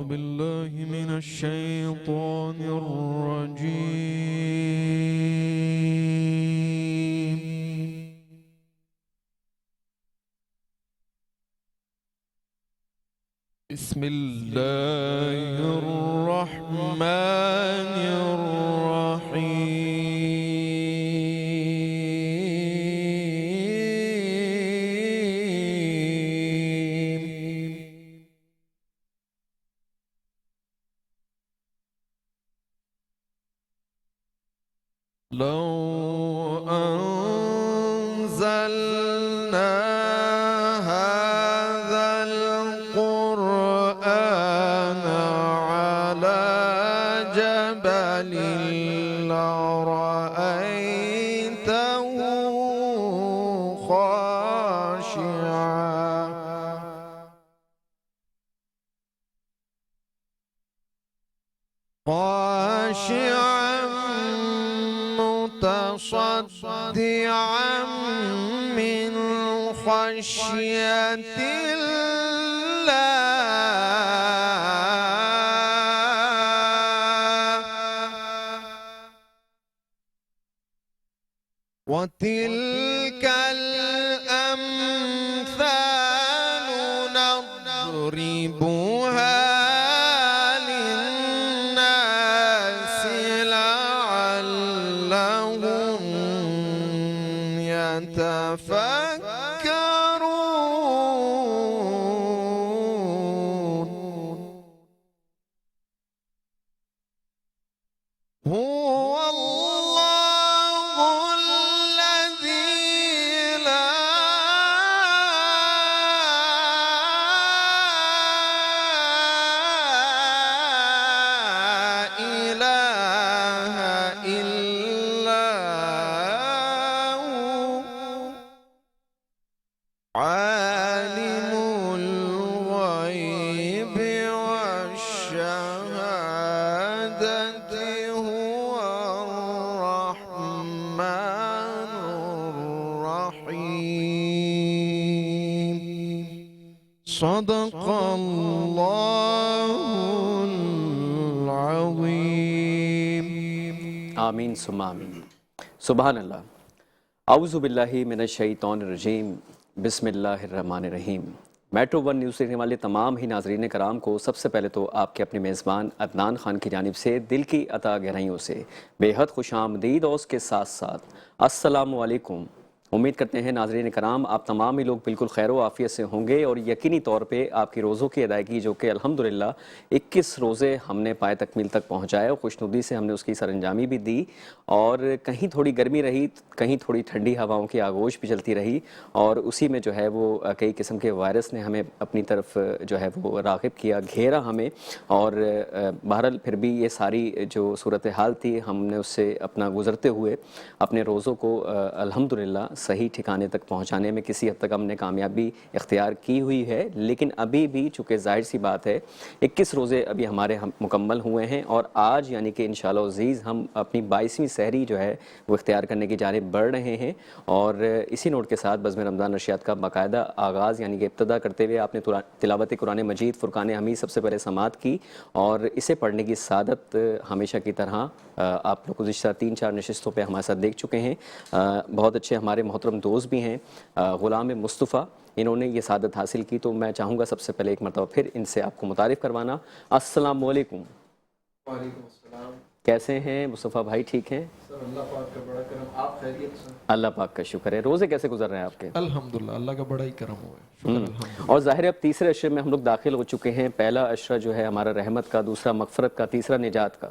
بالله من الشيطان الرجيم. بسم الله الرحمن الرحيم. لو أنزلنا هذا القرآن على جبل لرأيته خاشعا متصدعا من خشية الله. وتلك الأمثال نضربها للناس لعلهم يتفكرون. هو الله الذي لا إله إلا هو عالم الغيب والشهادة هو الرحمن الرحيم. صدق الله العظيم. آمین ثم آمین. سبحان اللہ. اعوذ باللہ من الشیطان الرجیم. بسم اللہ الرحمن الرحیم. میٹرو ون نیوز دیکھنے والے تمام ہی ناظرین کرام کو سب سے پہلے تو آپ کے اپنے میزبان عدنان خان کی جانب سے دل کی عطا گہرائیوں سے بے حد خوش آمدید اور اس کے ساتھ ساتھ السلام علیکم. امید کرتے ہیں ناظرین کرام آپ تمام ہی لوگ بالکل خیر و عافیت سے ہوں گے اور یقینی طور پہ آپ کی روزوں کی ادائیگی جو کہ الحمدللہ 21 روزے ہم نے پائے تکمیل تک پہنچائے اور خوشنودی سے ہم نے اس کی سرانجامی بھی دی اور کہیں تھوڑی گرمی رہی کہیں تھوڑی ٹھنڈی ہواؤں کی آغوش بھی چلتی رہی اور اسی میں جو ہے وہ کئی قسم کے وائرس نے ہمیں اپنی طرف جو ہے وہ راغب کیا گھیرا ہمیں اور بہرحال پھر بھی یہ ساری جو صورتحال تھی ہم نے اس سے اپنا گزرتے ہوئے اپنے روزوں کو الحمدللہ صحیح ٹھکانے تک پہنچانے میں کسی حد تک ہم نے کامیابی اختیار کی ہوئی ہے. لیکن ابھی بھی چونکہ ظاہر سی بات ہے 21 روزے ابھی ہمارے مکمل ہوئے ہیں اور آج یعنی کہ انشاءاللہ عزیز ہم اپنی 22ویں سحری جو ہے وہ اختیار کرنے کی جانب بڑھ رہے ہیں اور اسی نوٹ کے ساتھ بزم رمضان نشریات کا باقاعدہ آغاز یعنی کہ ابتدا کرتے ہوئے آپ نے تلاوت قرآن مجید فرقان حمید سب سے پہلے سماعت کی اور اسے پڑھنے کی سعادت ہمیشہ کی طرح آپ لوگ گزشتہ 3-4 نشستوں پہ ہمارے ساتھ دیکھ چکے ہیں. بہت اچھے ہمارے محترم دوست بھی ہیں غلام مصطفیٰ انہوں نے یہ سعادت حاصل کی تو میں چاہوں گا سب سے پہلے ایک مرتبہ پھر ان سے آپ کو متعارف کروانا. السلام علیکم. وعلیکم السلام. کیسے ہیں مصطفیٰ بھائی؟ ٹھیک ہیں سر اللہ پاک کا بڑا کرم. آپ خیریت سر؟ اللہ پاک کا شکر ہے. روزے کیسے گزر رہے ہیں آپ کے؟ الحمدللہ اللہ کا بڑا ہی کرم ہوا ہے. شکر الحمدللہ. اور ظاہر ہے اب تیسرے عشرے میں ہم لوگ داخل ہو چکے ہیں. پہلا عشرہ جو ہے ہمارا رحمت کا، دوسرا مغفرت کا، تیسرا نجات کا.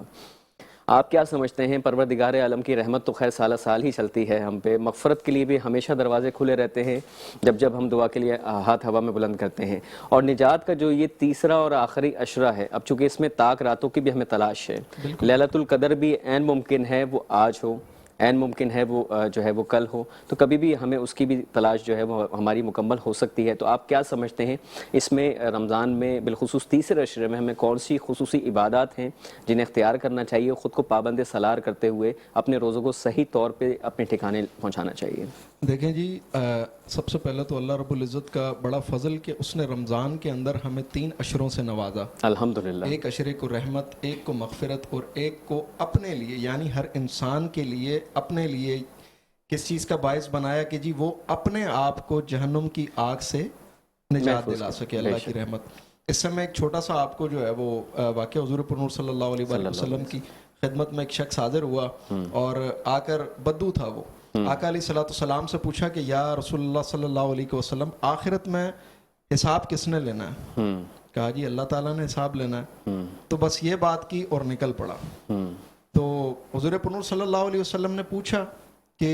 آپ کیا سمجھتے ہیں؟ پروردگار عالم کی رحمت تو خیر سالہ سال ہی چلتی ہے ہم پہ، مغفرت کے لیے بھی ہمیشہ دروازے کھلے رہتے ہیں جب ہم دعا کے لیے ہاتھ ہوا میں بلند کرتے ہیں. اور نجات کا جو یہ تیسرا اور آخری عشرہ ہے اب چونکہ اس میں طاق راتوں کی بھی ہمیں تلاش ہے. لیلۃ القدر بھی عین ممکن ہے وہ آج ہو، عین ممکن ہے وہ جو ہے وہ کل ہو، تو کبھی بھی ہمیں اس کی بھی تلاش جو ہے وہ ہماری مکمل ہو سکتی ہے. تو آپ کیا سمجھتے ہیں اس میں رمضان میں بالخصوص تیسرے عشرے میں ہمیں کون سی خصوصی عبادات ہیں جنہیں اختیار کرنا چاہیے، خود کو پابند سالار کرتے ہوئے اپنے روزوں کو صحیح طور پہ اپنے ٹھکانے پہنچانا چاہیے؟ دیکھیں جی سب سے پہلے تو اللہ رب العزت کا بڑا فضل کہ اس نے رمضان کے اندر ہمیں 3 عشروں سے نوازا. الحمدللہ. ایک عشرے کو رحمت، ایک کو مغفرت، اور ایک کو اپنے لیے، یعنی ہر انسان کے لیے اپنے لیے کس چیز کا باعث بنایا کہ جی وہ اپنے آپ کو جہنم کی آگ سے نجات دلا سکے، اللہ کی رحمت. اس سے میں ایک چھوٹا سا آپ کو جو ہے وہ واقعہ حضور پر نور صلی اللہ علیہ وآلہ وسلم کی خدمت میں ایک شخص حاضر ہوا اور آ کر بدو تھا وہ. آقا علیہ الصلوۃ والسلام سے پوچھا کہ یا رسول اللہ صلی اللہ علیہ وسلم، آخرت میں حساب کس نے لینا ہے؟ کہا جی اللہ تعالیٰ نے حساب لینا ہے. تو بس یہ بات کی اور نکل پڑا. تو حضور پر نور صلی اللہ علیہ وسلم نے پوچھا کہ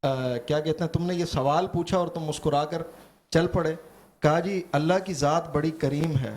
کیا کہتے ہیں، تم نے یہ سوال پوچھا اور تم مسکرا کر چل پڑے. کہا جی اللہ کی ذات بڑی کریم ہے،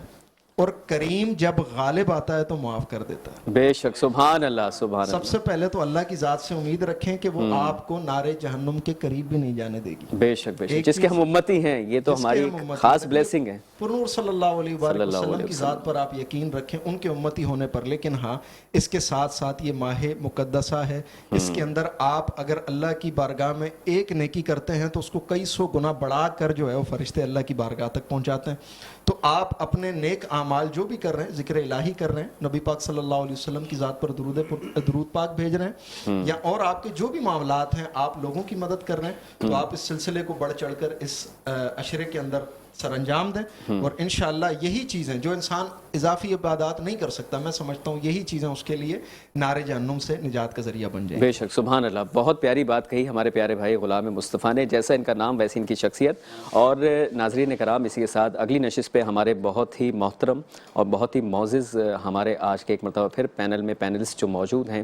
اور کریم جب غالب آتا ہے تو معاف کر دیتا ہے. بے شک. سبحان اللہ. سبحان اللہ. سب سے پہلے تو اللہ کی ذات سے امید رکھیں کہ وہ آپ کو نارے جہنم کے قریب بھی نہیں جانے دے گی. بے شک بے شک. جس کے ہم امتی ہیں، یہ تو ہماری خاص بلیسنگ ہے. حضور صلی اللہ علیہ وسلم کی ذات پر آپ یقین رکھیں، ان کے امتی ہونے پر. لیکن ہاں، اس کے ساتھ ساتھ یہ ماہ مقدسہ ہے، اس کے اندر آپ اگر اللہ کی بارگاہ میں ایک نیکی کرتے ہیں تو اس کو کئی سو گنا بڑھا کر جو ہے وہ فرشتے اللہ کی بارگاہ تک پہنچاتے ہیں. تو آپ اپنے نیک اعمال جو بھی کر رہے ہیں، ذکر الہی کر رہے ہیں، نبی پاک صلی اللہ علیہ وسلم کی ذات پر درود پاک بھیج رہے ہیں، یا اور آپ کے جو بھی معاملات ہیں آپ لوگوں کی مدد کر رہے ہیں، تو آپ اس سلسلے کو بڑھ چڑھ کر اس عشرے کے اندر سر انجام دیں. اور انشاءاللہ یہی چیزیں جو انسان اضافی عبادات نہیں کر سکتا، میں سمجھتا ہوں یہی چیزیں اس کے لیے نار جہنم سے نجات کا ذریعہ بن جائیں. بے شک. سبحان اللہ. بہت پیاری بات کہی ہمارے پیارے بھائی غلام مصطفیٰ نے. جیسا ان کا نام ویسی ان کی شخصیت. اور ناظرین کرام، اسی کے ساتھ اگلی نشست پہ ہمارے بہت ہی محترم اور بہت ہی معزز ہمارے آج کے ایک مرتبہ پھر پینل میں پینلسٹ جو موجود ہیں،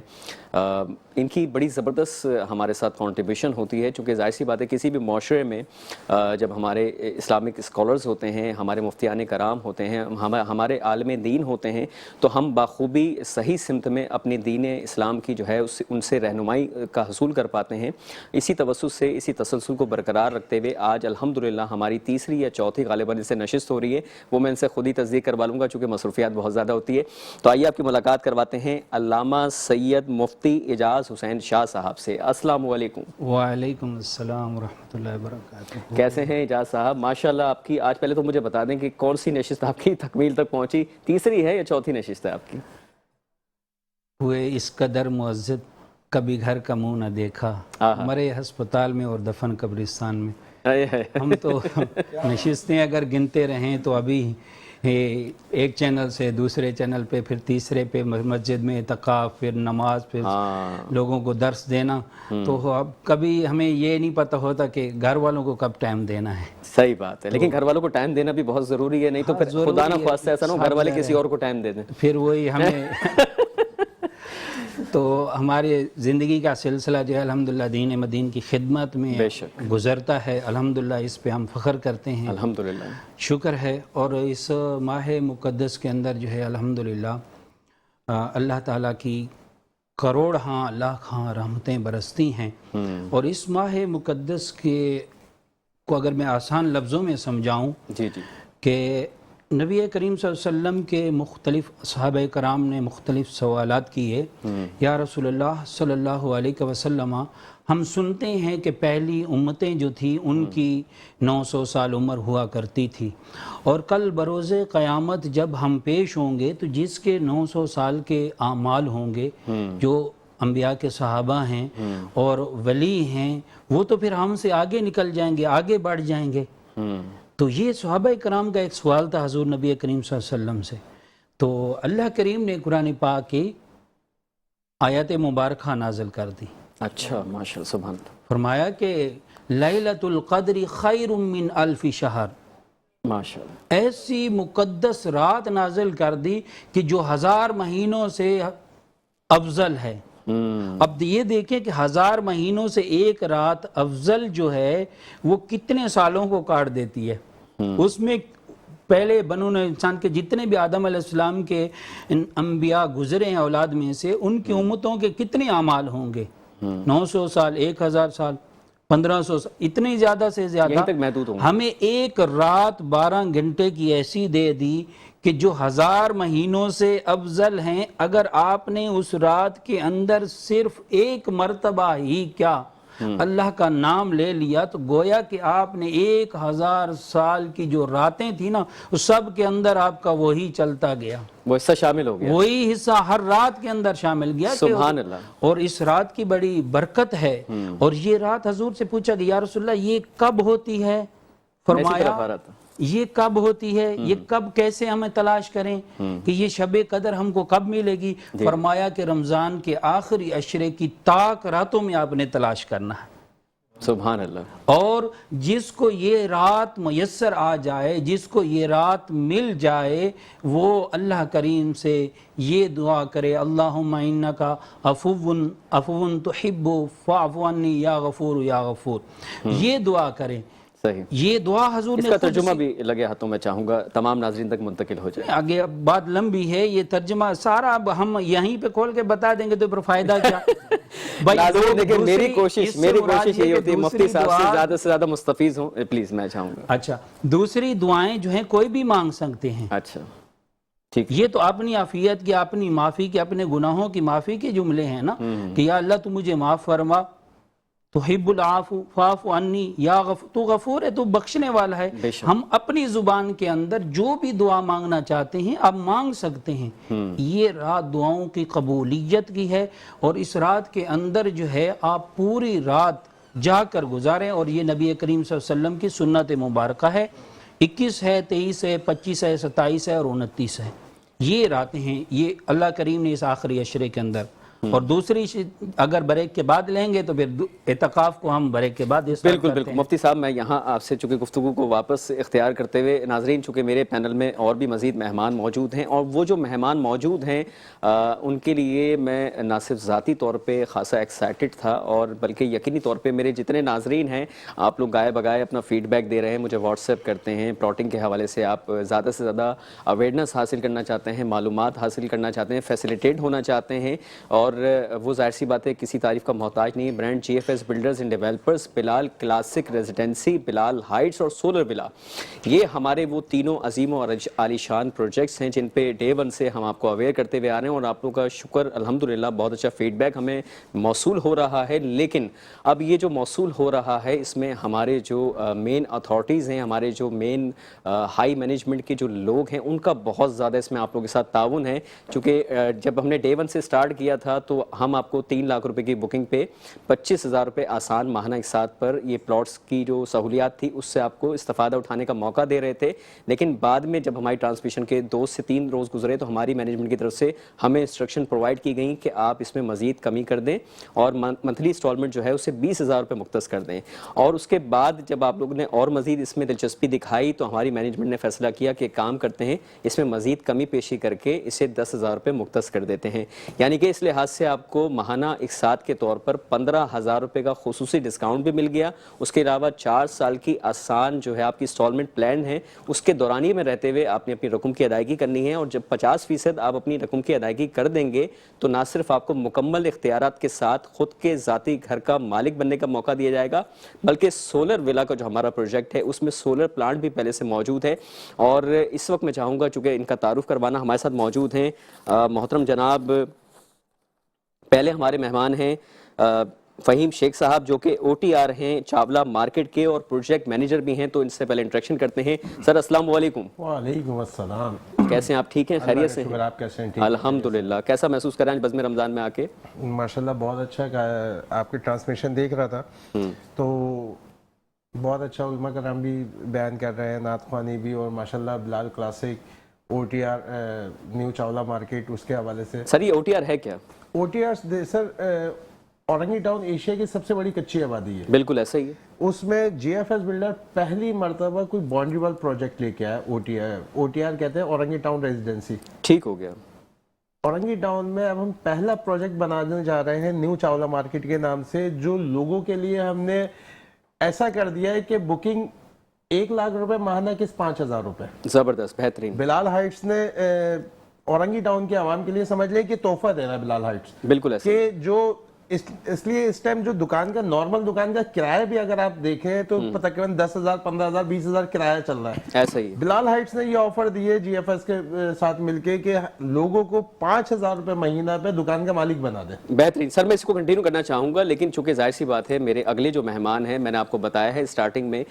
ان کی بڑی زبردست ہمارے ساتھ کنٹریبیوشن ہوتی ہے. چونکہ ظاہر سی بات ہے کسی بھی معاشرے میں جب ہمارے اسلامک اسکالرز ہوتے ہیں، ہمارے مفتیان کرام ہوتے ہیں، ہمارے عالم دین ہوتے ہیں، تو ہم بخوبی صحیح سمت میں اپنی دین اسلام کی جو ہے ان سے رہنمائی کا حصول کر پاتے ہیں. اسی توسط سے، اسی تسلسل کو برقرار رکھتے ہوئے آج الحمدللہ ہماری تیسری یا چوتھی غالباً ان سے نشست ہو رہی ہے. وہ میں ان سے خود ہی تصدیق کروا لوں گا چونکہ مصروفیات بہت زیادہ ہوتی ہے. تو آئیے آپ کی ملاقات کرواتے ہیں علامہ سید مفتی اعجاز حسین شاہ صاحب سے. السلام علیکم. وعلیکم السلام ورحمۃ اللہ وبرکاتہ. کیسے ہیں اعجاز صاحب؟ ماشاءاللہ آپ کی آج پہلے تو مجھے بتا دیں کہ کون سی نشست آپ کی تکمیل تک پہنچی؟ تیسری ہے یا چوتھی نشست ہے آپ کی؟ ہوئے اس قدر معزز کبھی گھر کا منہ نہ دیکھا، مرے ہسپتال میں اور دفن قبرستان میں. ہم تو نشستیں اگر گنتے رہیں تو ابھی ایک چینل سے دوسرے چینل پہ، پھر تیسرے پہ مسجد میں اعتکاف، پھر نماز، پھر لوگوں کو درس دینا. تو اب کبھی ہمیں یہ نہیں پتہ ہوتا کہ گھر والوں کو کب ٹائم دینا ہے. صحیح بات ہے، لیکن گھر والوں کو ٹائم دینا بھی بہت ضروری ہے، نہیں تو پھر خدا نہ خواستہ ایسا نہ ہو گھر والے کسی اور کو ٹائم دے دیں، پھر وہی ہمیں تو ہمارے زندگی کا سلسلہ جو ہے الحمدللہ دین مدین کی خدمت میں گزرتا ہے. الحمدللہ اس پہ ہم فخر کرتے ہیں، الحمدللہ شکر ہے. اور اس ماہ مقدس کے اندر جو ہے الحمدللہ اللہ تعالیٰ کی کروڑ لاکھ رحمتیں برستی ہیں. اور اس ماہ مقدس کو اگر میں آسان لفظوں میں سمجھاؤں کہ نبی کریم صلی اللہ علیہ وسلم کے مختلف صحابہ کرام نے مختلف سوالات کیے. یا رسول اللہ صلی اللہ علیہ وسلم، ہم سنتے ہیں کہ پہلی امتیں جو تھی ان کی 900 سال عمر ہوا کرتی تھی، اور کل بروز قیامت جب ہم پیش ہوں گے تو جس کے 900 سال کے اعمال ہوں گے، جو انبیاء کے صحابہ ہیں اور ولی ہیں، وہ تو پھر ہم سے آگے نکل جائیں گے، آگے بڑھ جائیں گے. تو یہ صحابہ کرام کا ایک سوال تھا حضور نبی کریم صلی اللہ علیہ وسلم سے. تو اللہ کریم نے قرآن پاک کی آیت مبارکہ نازل کر دی. اچھا، ماشاءاللہ، سبحان اللہ. فرمایا کہ لیلۃ القدر خیر من الف شہر، ماشاءاللہ، ایسی مقدس رات نازل کر دی کہ جو 1000 مہینوں سے افضل ہے. اب یہ دیکھیں کہ 1000 مہینوں سے ایک رات افضل جو ہے وہ کتنے سالوں کو کاٹ دیتی ہے. اس میں پہلے بنو انسان کے جتنے بھی آدم علیہ السلام کے انبیاء گزرے ہیں اولاد میں سے، ان کی امتوں کے کتنے اعمال ہوں گے؟ 900 سال، 1000 سال، 1500 سال، اتنی زیادہ سے زیادہ. ہمیں ایک رات 12 گھنٹے کی ایسی دے دی کہ جو 1000 مہینوں سے افضل ہیں. اگر آپ نے اس رات کے اندر صرف ایک مرتبہ ہی کیا اللہ کا نام لے لیا تو گویا کہ آپ نے 1000 سال کی جو راتیں تھی نا اس سب کے اندر آپ کا وہی چلتا گیا، وہ حصہ شامل ہو گیا، وہی حصہ ہر رات کے اندر شامل گیا۔ سبحان اللہ۔ اور اس رات کی بڑی برکت ہے، اور یہ رات حضور سے پوچھا کہ یا رسول اللہ یہ کب ہوتی ہے؟ فرمایا یہ کب ہوتی ہے، یہ کب کیسے ہمیں تلاش کریں کہ یہ شب قدر ہم کو کب ملے گی؟ فرمایا کہ رمضان کے آخری عشرے کی تاک راتوں میں آپ نے تلاش کرنا ہے۔ سبحان اللہ۔ اور جس کو یہ رات میسر آ جائے، جس کو یہ رات مل جائے، وہ اللہ کریم سے یہ دعا کرے اللہم انکا عفو تحب فاعف عنی یا غفور یا غفور، یہ دعا کرے۔ صحیح، یہ دعا حضور اس نے کا خود ترجمہ بھی لگے ہاتھوں میں چاہوں گا تمام ناظرین تک منتقل ہو جائے۔ آگے بات لمبی ہے، یہ ترجمہ سارا اب ہم یہیں پہ کھول کے بتا دیں گے تو پھر فائدہ کیا؟ ناظرین دیکھیں، میری کوشش یہی ہوتی ہے مفتی صاحب سے زیادہ مستفیض ہوں، پلیز میں چاہوں گا۔ اچھا، دوسری دعائیں جو ہیں کوئی بھی مانگ سکتے ہیں۔ اچھا ٹھیک، یہ تو اپنی عافیت کی، اپنی معافی کی، اپنے گناہوں کی معافی کے جملے ہیں نا، کہ یا اللہ تو مجھے معاف فرما، تحب العفو فاعف عنی یا غفور، تو غفور ہے، تو بخشنے والا ہے۔ ہم اپنی زبان کے اندر جو بھی دعا مانگنا چاہتے ہیں اب مانگ سکتے ہیں۔ یہ رات دعاؤں کی قبولیت کی ہے، اور اس رات کے اندر جو ہے آپ پوری رات جا کر گزاریں، اور یہ نبی کریم صلی اللہ علیہ وسلم کی سنت مبارکہ ہے۔ 21 ہے، 23 ہے، 25 ہے، 27 ہے اور 29 ہے، یہ راتیں ہیں، یہ اللہ کریم نے اس آخری عشرے کے اندر۔ اور دوسری اگر بریک کے بعد لیں گے تو پھر اعتکاف کو ہم بریک کے بعد بالکل مفتی صاحب، میں یہاں آپ سے چونکہ گفتگو کو واپس اختیار کرتے ہوئے، ناظرین چونکہ میرے پینل میں اور بھی مزید مہمان موجود ہیں، اور وہ جو مہمان موجود ہیں ان کے لیے میں نہ صرف ذاتی طور پہ خاصا ایکسائٹڈ تھا، اور بلکہ یقینی طور پہ میرے جتنے ناظرین ہیں آپ لوگ گائے بگائے اپنا فیڈ بیک دے رہے ہیں، مجھے واٹس ایپ کرتے ہیں، پلاٹنگ کے حوالے سے آپ زیادہ سے زیادہ اویئرنیس حاصل کرنا چاہتے ہیں، معلومات حاصل کرنا چاہتے ہیں، فیسیلیٹیٹ ہونا چاہتے ہیں، اور وہ ظاہر سی بات ہے کسی تعریف کا محتاج نہیں ہے۔ Brand G F S builders and developers, Bilal classic residency, Bilal heights اور سولر ولا، یہ ہمارے وہ تینوں عظیم اور عالی شان پروجیکٹس ہیں جن پہ ڈے ون سے ہم آپ کو اویئر کرتے ہوئے آ رہے ہیں، اور آپ لوگوں کا شکر الحمدللہ بہت اچھا فیڈ بیک ہمیں موصول ہو رہا ہے۔ لیکن اب یہ جو موصول ہو رہا ہے اس میں ہمارے جو مین اتھارٹیز ہیں، ہمارے جو مین ہائی مینجمنٹ کے جو لوگ ہیں، ان کا بہت زیادہ اس میں آپ لوگوں کے ساتھ تعاون ہے، چونکہ جب ہم نے ڈے ون سے سٹارٹ کیا تھا تو ہم آپ کو 3 لاکھ روپے کی بکنگ پہ 25,000 روپے آسان ماہانہ اقساط پر یہ پلاٹس کی جو سہولیات تھی اس سے آپ کو استفادہ اٹھانے کا موقع دے رہے تھے۔ لیکن بعد میں جب ہماری ٹرانسمیشن کے 2 سے 3 روز گزرے تو ہماری مینجمنٹ کی طرف سے ہمیں انسٹرکشن پرووائڈ کی گئیں کہ آپ اس میں مزید کمی کر دیں اور منتھلی انسٹالمنٹ جو ہے اسے 20,000 روپے مختص کر دیں، اور اس کے بعد جب آپ لوگوں نے اور مزید اس میں دلچسپی دکھائی تو ہماری مینجمنٹ نے فیصلہ کیا کہ کام کرتے ہیں اس میں مزید کمی پیشی کر کے اسے 10,000 روپے مختص کر دیتے ہیں، یعنی کہ اس لحاظ سے آپ کو ماہانہ اقساط کے طور پر 15,000 روپے کا خصوصی ڈسکاؤنٹ بھی مل گیا۔ اس کے علاوہ 4 سال کی آسان جو ہے آپ کی انسٹالمنٹ پلان ہے، اس کے دورانیے میں رہتے ہوئے آپ نے اپنی رقم کی ادائیگی کرنی ہے، اور جب 50% آپ اپنی رقم کی ادائیگی کر دیں گے تو نہ صرف آپ کو مکمل اختیارات کے ساتھ خود کے ذاتی گھر کا مالک بننے کا موقع دیا جائے گا، بلکہ سولر ولا کا جو ہمارا پروجیکٹ ہے اس میں سولر پلانٹ بھی پہلے سے موجود ہے۔ اور اس وقت میں چاہوں گا چونکہ ان کا تعارف کروانا، ہمارے ساتھ موجود ہیں محترم جناب، پہلے ہمارے مہمان ہیں فہیم شیخ صاحب جو کہ او ٹی آر ہیں چاولہ مارکیٹ کے اور پروجیکٹ مینیجر بھی ہیں، تو ان سے پہلے انٹریکشن کرتے ہیں۔ سر السلام علیکم۔ وعلیکم السلام، کیسے ہیں آپ؟ ٹھیک ہیں، خیریت سے ہیں؟ آپ کیسے ہیں؟ الحمدللہ۔ کیسا محسوس کر رہے ہیں بزم رمضان میں آ کے؟ ماشاءاللہ بہت اچھا، آپ کی ٹرانسمیشن دیکھ رہا تھا تو بہت اچھا، علماء کرام بھی بیان کر رہے ہیں، نعت خوانی بھی، اور ماشاءاللہ Bilal classic, O T R new Chawla market, اس کے حوالے سے۔ سر یہ او ٹی آر ہے کیا؟ او T are sir Orangi town Asia کی سب سے بڑی کچی آبادی ہے، بالکل ایسا ہی ہے۔ اس میں جی ایف ایس بلڈر پہلی مرتبہ کوئی باؤنڈری وال پروجیکٹ لے کے آیا، او ٹی آر کہتے ہیں اورنگی ٹاؤن ریزیڈنسی۔ ٹھیک ہو گیا۔ اورنگی ٹاؤن میں اب ہم پہلا پروجیکٹ بنانے جا رہے ہیں نیو چاولہ مارکیٹ کے نام سے، جو لوگوں کے لیے ہم نے ایسا کر دیا ہے کہ بکنگ 1 لاکھ روپے ماہانہ کس 5,000 روپے۔ زبردست، بہترین۔ بلال ہائٹس نے اورنگی ٹاؤن کے عوام کے لیے سمجھ لیں کہ تحفہ دے رہا ہے بلال ہائٹس، بالکل ایسا کہ جو اس لیے اس ٹائم جو دکان کا نارمل دکان کا کرایہ بھی اگر آپ دیکھیں تو تقریباً 10,000 15,000 20,000 کرایہ چل رہا ہے. ایسا ہی بلال ہائٹس نے یہ آفر دی ہے جی ایف ایس کے ساتھ مل کے کہ لوگوں کو 5,000 روپے مہینہ پہ دکان کا مالک بنا دے. بہترین. سر میں اس کو کنٹینیو کرنا چاہوں گا لیکن چونکہ ظاہر سی بات ہے میرے اگلے جو مہمان ہیں میں نے آپ کو بتایا ہے اسٹارٹنگ میں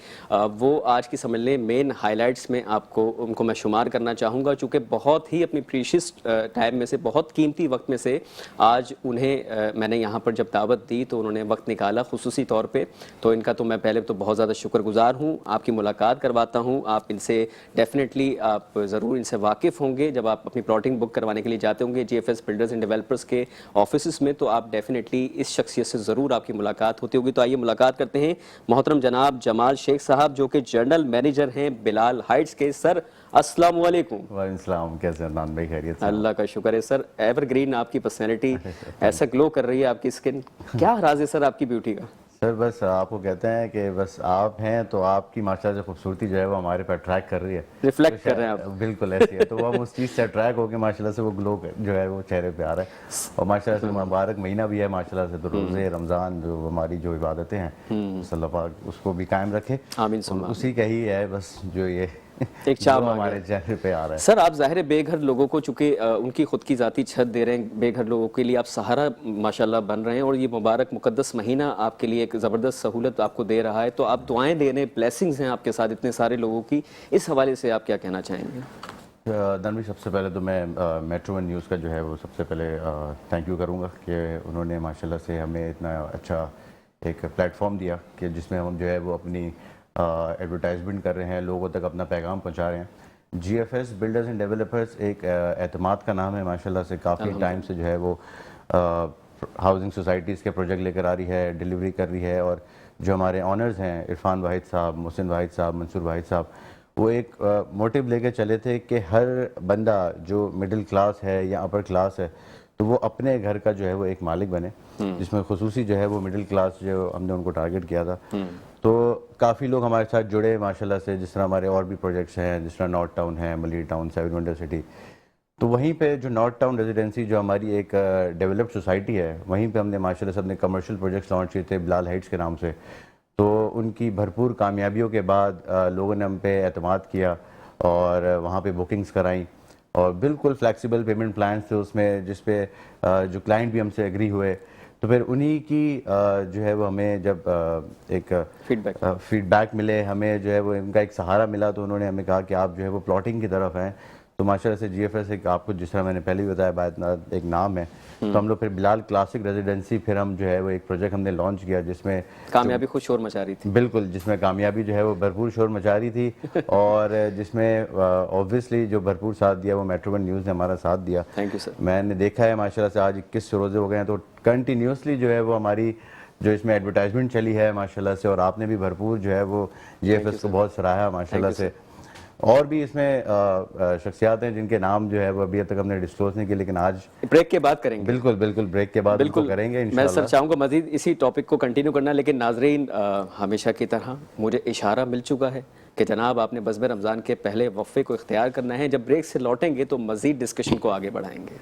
وہ آج کی سمجھ لیں مین ہائی لائٹس میں آپ کو ان کو میں شمار کرنا چاہوں گا چونکہ بہت ہی اپنی پریشیس ٹائم میں سے بہت قیمتی وقت میں سے آج انہیں میں نے یہاں پر جب دعوت دی تو انہوں نے وقت نکالا خصوصی طور پہ, تو ان کا تو میں پہلے تو بہت زیادہ شکر گزار ہوں. آپ کی ملاقات کرواتا ہوں, آپ ان سے ڈیفینیٹلی آپ ضرور ان سے واقف ہوں گے جب آپ اپنی پلاٹنگ بک کروانے کے لیے جاتے ہوں گے G F S builders and developers کے آفیسز میں, تو آپ ڈیفینیٹلی اس شخصیت سے ضرور آپ کی ملاقات ہوتی ہوگی. تو آئیے ملاقات کرتے ہیں محترم جناب جمال شیخ صاحب جو کہ جنرل مینیجر ہیں بلال ہائٹس کے. سر السلام علیکم. وعلیکم السلام. کیسے عدنان بھائی؟ خیریت سے؟ اللہ کا شکر ہے سر. ایور گرین آپ کی پرسنالٹی, ایسا گلو کر رہی ہے آپ کی اسکن. کیا راز ہے سر آپ کی بیوٹی کا؟ سر بس آپ کو کہتے ہیں کہ بس آپ ہیں تو آپ کی ماشاءاللہ سے خوبصورتی جو ہے وہ ہمارے پہ اٹریکٹ کر رہی ہے, ریفلیکٹ کر رہے ہیں آپ. بالکل ایسی ہے. تو ہم اس چیز سے اٹریکٹ ہو کے ماشاءاللہ سے وہ گلو جو ہے وہ چہرے پہ آ رہا ہے. اور ماشاءاللہ سے مبارک مہینہ بھی ہے ماشاءاللہ سے, تو روزے رمضان جو ہماری جو عبادتیں ہیں صلی اللہ پاک اس کو بھی قائم رکھے. آمین ثم آمین. اسی کا ہی ہے بس جو یہ ایک چاپ ہمارے چہرے پہ آ رہا ہے. سر آپ ظاہر بے گھر لوگوں کو چونکہ ان کی خود کی ذاتی چھت دے رہے ہیں, بے گھر لوگوں کے لیے آپ سہارا ماشاءاللہ بن رہے ہیں اور یہ مبارک مقدس مہینہ آپ کے لیے ایک زبردست سہولت آپ کو دے رہا ہے, تو آپ دعائیں دے رہے ہیں, بلیسنگز ہیں آپ کے ساتھ اتنے سارے لوگوں کی. اس حوالے سے آپ کیا کہنا چاہیں گے؟ دنوی سب سے پہلے تو میں میٹرو ون نیوز کا جو ہے وہ سب سے پہلے تھینک یو کروں گا کہ انہوں نے ماشاءاللہ سے ہمیں اتنا اچھا ایک پلیٹ فارم دیا کہ جس میں ہم جو ہے وہ اپنی ایڈورٹائزمنٹ کر رہے ہیں, لوگوں تک اپنا پیغام پہنچا رہے ہیں. G F S builders and developers ایک اعتماد کا نام ہے ماشاءاللہ سے. کافی ٹائم سے جو ہے وہ ہاؤسنگ سوسائٹیز کے پروجیکٹ لے کر آ رہی ہے, ڈیلیوری کر رہی ہے. اور جو ہمارے آنرز ہیں عرفان واحد صاحب, محسن واحد صاحب, منصور واحد صاحب, وہ ایک موٹیو لے کے چلے تھے کہ ہر بندہ جو مڈل کلاس ہے یا اپر کلاس ہے تو وہ اپنے گھر کا جو ہے وہ ایک مالک بنے, جس میں خصوصی جو ہے وہ مڈل کلاس جو ہم نے ان کو ٹارگٹ کیا تھا. تو کافی لوگ ہمارے ساتھ جڑے ماشاءاللہ سے, جس طرح ہمارے اور بھی پروجیکٹس ہیں جس طرح نارتھ ٹاؤن ہے, Malir town, seven wonder city. تو وہیں پہ جو نارتھ ٹاؤن ریزیڈنسی جو ہماری ایک ڈیولپڈ سوسائٹی ہے, وہیں پہ ہم نے ماشاءاللہ سے اپنے کمرشل پروجیکٹس لانچ کیے تھے بلال ہائٹس کے نام سے. تو ان کی بھرپور کامیابیوں کے بعد لوگوں نے ہم پہ اعتماد کیا اور وہاں پہ بکنگز کرائیں, اور بالکل فلیکسیبل پیمنٹ پلانس تھے اس میں, جس پہ جو کلائنٹ بھی ہم سے ایگری ہوئے. تو پھر انہی کی جو ہے وہ ہمیں جب ایک فیڈ بیک ملے, ہمیں جو ہے وہ ان کا ایک سہارا ملا, تو انہوں نے ہمیں کہا کہ آپ جو ہے وہ پلاٹنگ کی طرف ہیں. تو ماشاءاللہ سے جی ایف ایس ایک آپ کو جس طرح میں نے پہلے بھی بتایا باعث ایک نام ہے. تو ہم لوگ پھر بلال کلاسک ریزیڈنسی پھر ہم جو ہے وہ ایک پروجیکٹ ہم نے لانچ کیا جس میں کامیابی خوش شور مچا رہی تھی. بالکل, جس میں کامیابی جو ہے وہ بھرپور شور مچا رہی تھی. اور جس میں اوبویسلی جو بھرپور ساتھ دیا وہ میٹرو ون نیوز نے ہمارا ساتھ دیا. Thank you sir. میں نے دیکھا ہے ماشاءاللہ سے آج 21 روزے ہو گئے ہیں, تو کنٹینیوسلی جو ہے وہ ہماری جو اس میں ایڈورٹائزمنٹ چلی ہے ماشاءاللہ سے, اور آپ نے بھی بھرپور جو ہے وہ جی ایف ایس کو بہت سراہا ماشاءاللہ سے. اور بھی اس میں شخصیات ہیں جن کے نام جو ہے وہ ابھی تک ہم نے ڈسکلوز نہیں کیے, لیکن آج بریک کے بعد کریں گے. بالکل بالکل بریک کے بعد کریں گے انشاءاللہ. میں سر چاہوں گا مزید اسی ٹاپک کو کنٹینیو کرنا, لیکن ناظرین ہمیشہ کی طرح مجھے اشارہ مل چکا ہے کہ جناب آپ نے بزم رمضان کے پہلے وقفے کو اختیار کرنا ہے. جب بریک سے لوٹیں گے تو مزید ڈسکشن کو آگے بڑھائیں گے.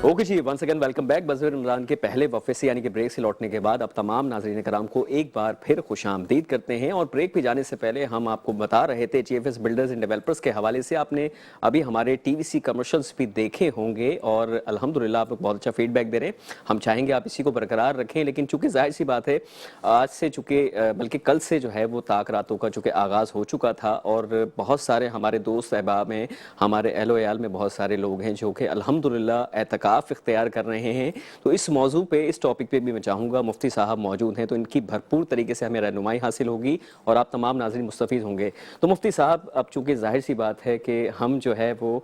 اوکے جی, ونس اگین ویلکم بیک. بزم رمضان کے پہلے وقفے سے یعنی کہ بریک سے لوٹنے کے بعد اب تمام ناظرین کرام کو ایک بار پھر خوش آمدید کرتے ہیں. اور بریک پہ جانے سے پہلے ہم آپ کو بتا رہے تھے G F S builders and developers کے حوالے سے آپ نے ابھی ہمارے ٹی وی سی کمرشلز بھی دیکھے ہوں گے, اور الحمدللہ آپ بہت اچھا فیڈ بیک دے رہے ہیں. ہم چاہیں گے آپ اسی کو برقرار رکھیں, لیکن چونکہ ظاہر سی بات ہے آج سے چونکہ بلکہ کل سے جو ہے وہ طاق راتوں کا چونکہ آغاز ہو چکا تھا, اور بہت سارے ہمارے دوست احباب ہیں, ہمارے اہل و عیال میں بہت سارے لوگ ہیں جو کہ الحمدللہ اعتکاف اختیار کر رہے ہیں. تو اس موضوع پہ, اس ٹاپک پہ بھی میں چاہوں گا, مفتی صاحب موجود ہیں تو ان کی بھرپور طریقے سے ہمیں رہنمائی حاصل ہوگی اور آپ تمام ناظرین مستفید ہوں گے. تو مفتی صاحب اب چونکہ ظاہر سی بات ہے کہ ہم جو ہے وہ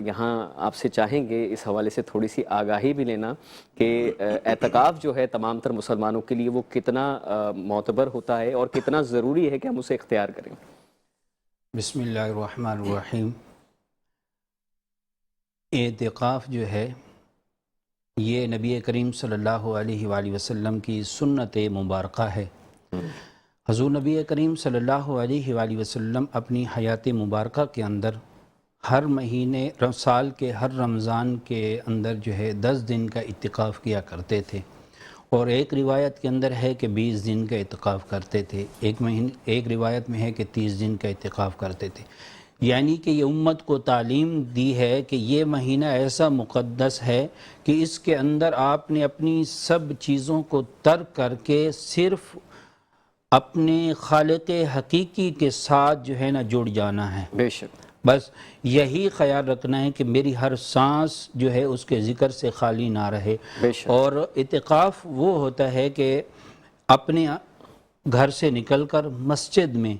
یہاں آپ سے چاہیں گے اس حوالے سے تھوڑی سی آگاہی بھی لینا کہ اعتکاف جو ہے تمام تر مسلمانوں کے لیے وہ کتنا معتبر ہوتا ہے اور کتنا ضروری ہے کہ ہم اسے اختیار کریں. بسم اللہ الرحمن الرحیم. اعتکاف جو ہے یہ نبی کریم صلی اللہ علیہ وآلہ وسلم کی سنت مبارکہ ہے. حضور نبی کریم صلی اللہ علیہ وآلہ وسلم اپنی حیات مبارکہ کے اندر ہر مہینے سال کے ہر رمضان کے اندر جو ہے 10 دن کا اعتکاف کیا کرتے تھے، اور ایک روایت کے اندر ہے کہ 20 دن کا اعتکاف کرتے تھے، ایک روایت میں ہے کہ 30 دن کا اعتکاف کرتے تھے۔ یعنی کہ یہ امت کو تعلیم دی ہے کہ یہ مہینہ ایسا مقدس ہے کہ اس کے اندر آپ نے اپنی سب چیزوں کو ترک کر کے صرف اپنے خالق حقیقی کے ساتھ جو ہے نا جڑ جانا ہے۔ بے شک، بس یہی خیال رکھنا ہے کہ میری ہر سانس جو ہے اس کے ذکر سے خالی نہ رہے۔ بے شک۔ اور اعتکاف وہ ہوتا ہے کہ اپنے گھر سے نکل کر مسجد میں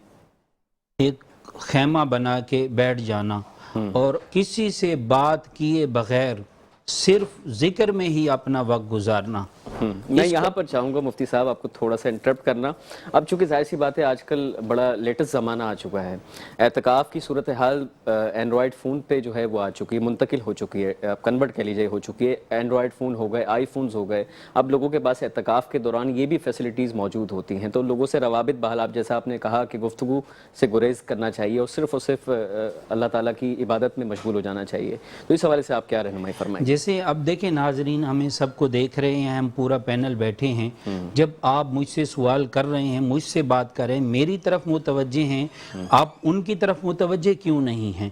ایک خیمہ بنا کے بیٹھ جانا اور کسی سے بات کیے بغیر صرف ذکر میں ہی اپنا وقت گزارنا۔ میں یہاں پر چاہوں گا مفتی صاحب آپ کو تھوڑا سا انٹرپٹ کرنا۔ اب چونکہ ظاہر سی بات ہے آج کل بڑا لیٹسٹ زمانہ آ چکا ہے، اعتکاف کی صورتحال اینڈرائڈ فون پہ جو ہے وہ آ چکی ہے، منتقل ہو چکی ہے، آپ کنورٹ کہہ لیجیے ہو چکی ہے، اینڈرائڈ فون ہو گئے، آئی فونز ہو گئے، اب لوگوں کے پاس اعتکاف کے دوران یہ بھی فیسلٹیز موجود ہوتی ہیں، تو لوگوں سے روابط بحال، آپ جیسا آپ نے کہا کہ گفتگو سے گریز کرنا چاہیے اور صرف اللہ تعالیٰ کی عبادت میں مشغول ہو جانا چاہیے، تو اس حوالے سے آپ کیا رہنمائی فرمائیں؟ جیسے اب دیکھیں ناظرین، ہمیں سب کو دیکھ رہے ہیں، ہم پورا پینل بیٹھے ہیں، جب آپ مجھ سے سوال کر رہے ہیں، مجھ سے بات کر رہے ہیں، میری طرف متوجہ ہیں، آپ ان کی طرف متوجہ کیوں نہیں ہیں؟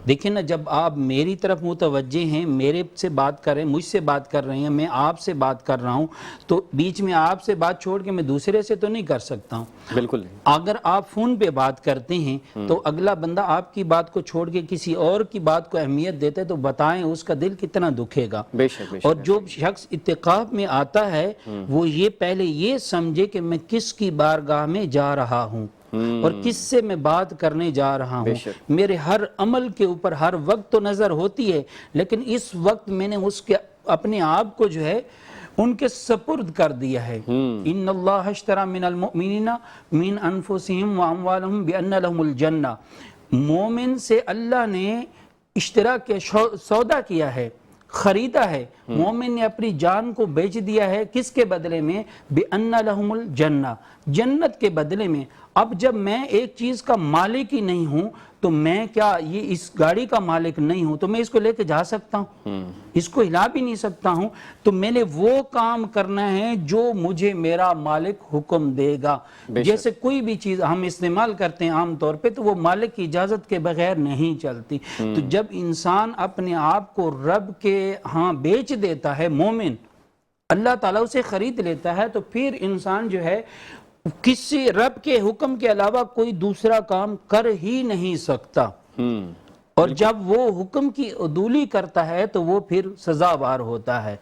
دیکھیں نا، جب آپ میری طرف متوجہ ہیں، میرے سے بات کر رہے ہیں، مجھ سے بات کر رہے ہیں، میں آپ سے بات کر رہا ہوں، تو بیچ میں آپ سے بات چھوڑ کے میں دوسرے سے تو نہیں کر سکتا ہوں۔ بالکل نہیں۔ اگر آپ فون پہ بات کرتے ہیں تو اگلا بندہ آپ کی بات کو چھوڑ کے کسی اور کی بات کو اہمیت دیتا ہے، تو بتائیں اس کا دل کتنا دکھے گا۔ بے شک، بے شک۔ اور جو شخص اعتکاف میں آتا ہے وہ یہ پہلے یہ سمجھے کہ میں کس کی بارگاہ میں جا رہا ہوں اور کس سے میں بات کرنے جا رہا ہوں۔ میرے ہر عمل کے اوپر ہر وقت تو نظر ہوتی ہے، لیکن اس وقت میں نے اس کے اپنے آپ کو جو ہے ان کے سپرد کر دیا ہے۔ ان اللہ اشتری من المؤمنین من انفسہم واموالہم بان لہم الجنہ، مومن سے اللہ نے اشترا کے سودا کیا ہے، خریدا ہے، مومن نے اپنی جان کو بیچ دیا ہے، کس کے بدلے میں؟ بِأَنَّ لَهُمُ الْجَنَّةِ، جنت کے بدلے میں۔ اب جب میں ایک چیز کا مالک ہی نہیں ہوں تو میں کیا یہ اس گاڑی کا مالک نہیں ہوں تو میں اس کو لے کے جا سکتا ہوں؟ اس کو ہلا بھی نہیں سکتا ہوں، تو میں نے وہ کام کرنا ہے جو مجھے میرا مالک حکم دے گا۔ جیسے کوئی بھی چیز ہم استعمال کرتے ہیں عام طور پہ تو وہ مالک کی اجازت کے بغیر نہیں چلتی، تو جب انسان اپنے آپ کو رب کے ہاں بیچ دیتا ہے، مومن اللہ تعالیٰ اسے خرید لیتا ہے، تو پھر انسان جو ہے کسی رب کے حکم کے علاوہ کوئی دوسرا کام کر ہی نہیں سکتا، اور جب وہ حکم کی عدولی کرتا ہے تو وہ پھر سزاوار ہوتا ہے۔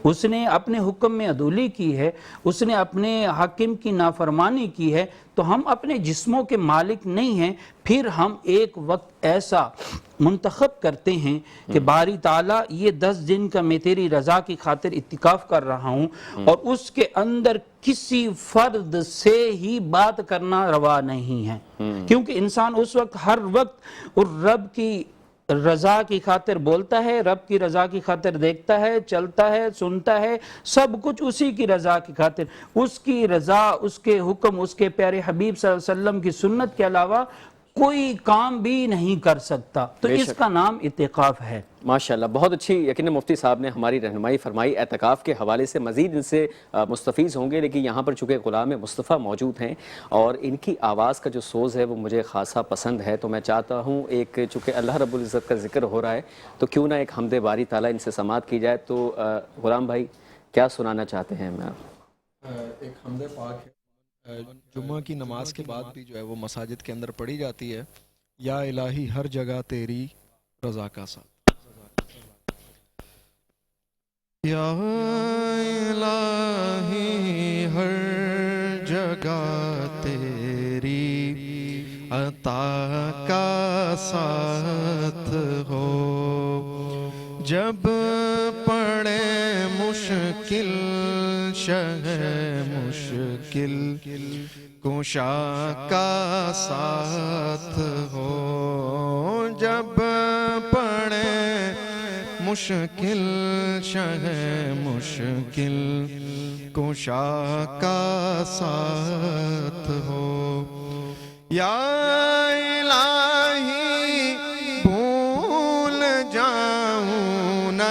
اس نے اپنے حکم میں عدولی کی ہے، اس نے اپنے حاکم کی نافرمانی کی ہے، تو ہم اپنے جسموں کے مالک نہیں ہیں۔ پھر ہم ایک وقت ایسا منتخب کرتے ہیں کہ باری تعالیٰ یہ 10 دن کا میں تیری رضا کی خاطر اعتکاف کر رہا ہوں، اور اس کے اندر کسی فرد سے ہی بات کرنا روا نہیں ہے، کیونکہ انسان اس وقت ہر وقت رب کی رضا کی خاطر بولتا ہے، رب کی رضا کی خاطر دیکھتا ہے، چلتا ہے، سنتا ہے، سب کچھ اسی کی رضا کی خاطر، اس کی رضا، اس کے حکم، اس کے پیارے حبیب صلی اللہ علیہ وسلم کی سنت کے علاوہ کوئی کام بھی نہیں کر سکتا، تو اس کا نام اعتکاف ہے۔ ماشاءاللہ، بہت اچھی یقیناً مفتی صاحب نے ہماری رہنمائی فرمائی اعتکاف کے حوالے سے، مزید ان سے مستفیض ہوں گے، لیکن یہاں پر چونکہ غلام مصطفیٰ موجود ہیں اور ان کی آواز کا جو سوز ہے وہ مجھے خاصا پسند ہے، تو میں چاہتا ہوں ایک چونکہ اللہ رب العزت کا ذکر ہو رہا ہے تو کیوں نہ ایک حمد باری تعالیٰ ان سے سماعت کی جائے، تو غلام بھائی کیا سنانا چاہتے ہیں؟ میں ایک حمد پاک ہے، جمعہ کی نماز کے بعد بھی جو ہے وہ مساجد کے اندر پڑھی جاتی ہے، یا الہی ہر جگہ تیری رضا کا ساتھ۔ یا الہی ہر جگہ تیری عطا کا ساتھ ہو، جب پڑے مشکل شہ مشکل کشا کا ساتھ ہو، جب پڑے مشکل شہ مشکل کشا کا ساتھ ہو، یا الہی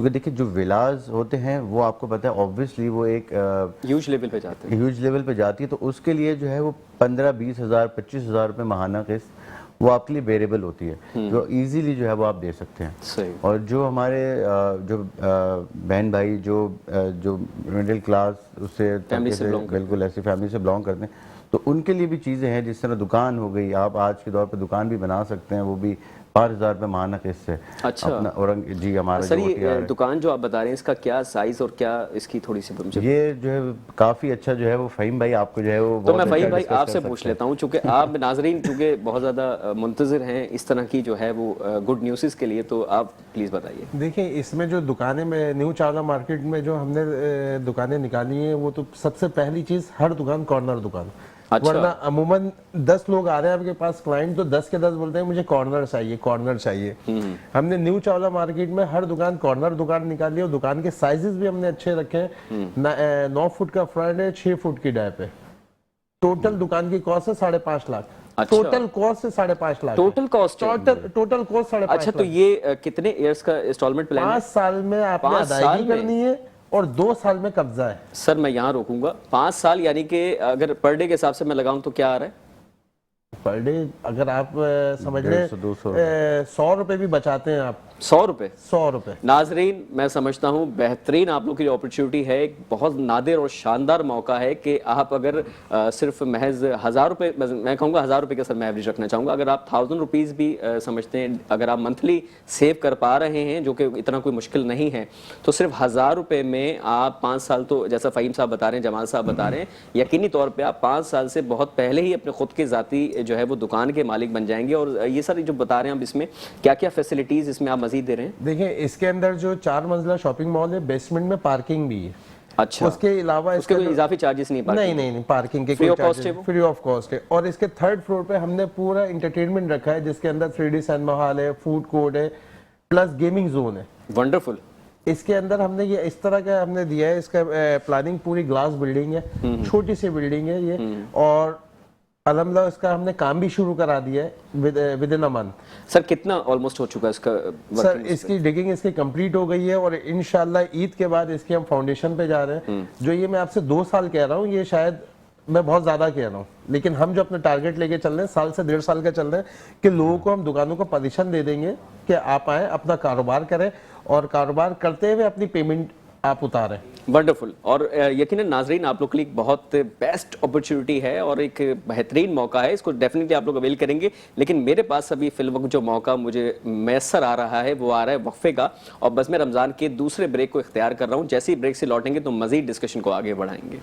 کیونکہ دیکھیں جو ولاز ہوتے ہیں وہ آپ کو پتہ ہے آبویسلی وہ ایک ہیوج لیول پہ جاتے ہیں. ہیوج لیول پہ جاتی ہے، تو اس کے لیے جو ہے وہ 15-20 ہزار 25 ہزار روپے ماہانہ قسط وہ آپ کے لیے بیریبل ہوتی ہے، جو ایزیلی جو ہے وہ آپ دے سکتے ہیں. صحیح. اور جو ہمارے جو بہن بھائی جو مڈل کلاس اس سے بالکل ایسی فیملی سے بلانگ کرتے ہیں، تو ان کے لیے بھی چیزیں ہیں، جس طرح دکان ہو گئی، آپ آج کے دور پہ دکان بھی بنا سکتے ہیں، وہ بھی 5,000 روپے ماہانہ قسط سے. اچھا جی ہمارا سر یہ دکان جو آپ بتا رہے ہیں اس کا کیا سائز اور کیا اس کی تھوڑی سی مجھے یہ جو ہے کافی اچھا جو ہے وہ فہیم بھائی آپ کو جو ہے وہ تو میں فہیم بھائی آپ سے پوچھ لیتا ہوں، چونکہ آپ ناظرین چونکہ بہت زیادہ منتظر ہیں اس طرح کی جو ہے وہ گڈ نیوزز کے لیے، تو آپ پلیز بتائیے. دیکھیں اس میں جو دکانیں میں نیو چاولہ مارکیٹ میں جو ہم نے دکانیں نکالی ہیں، وہ تو سب سے پہلی چیز ہر دکان کارنر دکان. ورنہ عموماً 10 لوگ آ رہے ہیں آپ کے پاس کلائنٹ، تو 10 کے 10 بولتے ہیں مجھے کارنر چاہیے کارنر چاہیے. ہم نے نیو چاولہ مارکیٹ میں ہر دکان کارنر دکان نکالی، اور دکان کے سائزز بھی ہم نے اچھے رکھے ہیں. 9 فٹ کا فرنٹ ہے، 6 فٹ کی ڈیپ ہے. ٹوٹل دکان کی کاسٹ ہے 5.5 لاکھ. ٹوٹل کاسٹ ہے 5.5 lakh. Total cost total cost 5.5 lakh. اچھا تو یہ کتنے ایئرس کا انسٹالمنٹ پلان ہے؟ 5 سال میں آپ نے ادائیگی کرنی ہے اور 2 سال میں قبضہ ہے. سر میں یہاں روکوں گا. 5 سال یعنی کہ اگر پر ڈے کے حساب سے میں لگاؤں تو کیا آ رہا ہے پر ڈے؟ اگر آپ سمجھ لیں 100 روپے بھی بچاتے ہیں آپ. 100 روپے. 100 روپے. ناظرین میں سمجھتا ہوں بہترین آپ لوگ کی جو اپرچونٹی ہے، ایک بہت نادر اور شاندار موقع ہے کہ آپ اگر صرف محض 1000 روپے، میں کہوں گا 1000 روپے کا سر میں ایوریج رکھنا چاہوں گا، اگر آپ 1000 روپیز بھی سمجھتے ہیں، اگر آپ منتھلی سیو کر پا رہے ہیں جو کہ اتنا کوئی مشکل نہیں ہے، تو صرف 1000 روپے میں آپ 5 سال، تو جیسا فہیم صاحب بتا رہے ہیں، جمال صاحب بتا رہے ہیں، یقینی طور پہ آپ 5 سال سے بہت پہلے ہی اپنے خود کے ذاتی جو ہے وہ دکان کے مالک بن جائیں گے. اور یہ سر جو بتا رہے ہیں اب اس میں کیا کیا فیسلٹیز اس میں آپ مزید دے رہے ہیں؟ دیکھیں اس کے اندر جو 4 منزلہ شاپنگ مال ہے، بیسمنٹ میں پارکنگ بھی ہے. اچھا اس کے علاوہ اس کے کوئی اضافی چارجز نہیں؟ نہیں پارکنگ کے کوئی چارجز فری آف کاسٹ ہے. اور اس کے 3rd فلور پہ ہم نے پورا انٹرٹینمنٹ رکھا ہے، جس کے اندر 3D سینما ہال ہے، فوڈ کورٹ ہے، پلس گیمنگ زون ہے. ونڈرفل. اس کے اندر ہم نے یہ اس طرح کا ہم نے دیا ہے، اس کا پلاننگ پوری گلاس بلڈنگ ہے، چھوٹی سی بلڈنگ ہے یہ. اور الحمدللہ اس کا ہم نے کام بھی شروع کرا دیا ہے ود ان اے منتھ. سر کتنا آلموسٹ ہو چکا ہے اس کا؟ سر اس کی ڈگنگ اس کی کمپلیٹ ہو گئی ہے، اور انشاءاللہ عید کے بعد اس کی ہم فاؤنڈیشن پہ جا رہے ہیں. جو یہ میں آپ سے 2 سال کہہ رہا ہوں، یہ شاید میں بہت زیادہ کہہ رہا ہوں، لیکن ہم جو اپنا ٹارگٹ لے کے چل رہے ہیں سال سے 1.5 سال کا چل رہے ہیں، کہ لوگوں کو ہم دکانوں کو پوزیشن دے دیں گے کہ آپ آئیں اپنا کاروبار کریں، اور کاروبار کرتے ہوئے اپنی پیمنٹ آپ اتاریں. ونڈرفل. اور یقیناً ناظرین آپ لوگ کے لیے ایک بہت بیسٹ اپرچونٹی ہے اور ایک بہترین موقع ہے، اس کو ڈیفینیٹلی آپ لوگ اویل کریں گے. لیکن میرے پاس ابھی فی الوقت جو موقع مجھے میسر آ رہا ہے وہ آ رہا ہے وقفے کا، اور بس میں رمضان کے دوسرے بریک کو اختیار کر رہا ہوں. جیسے ہی بریک سے لوٹیں گے تو مزید ڈسکشن کو آگے بڑھائیں گے.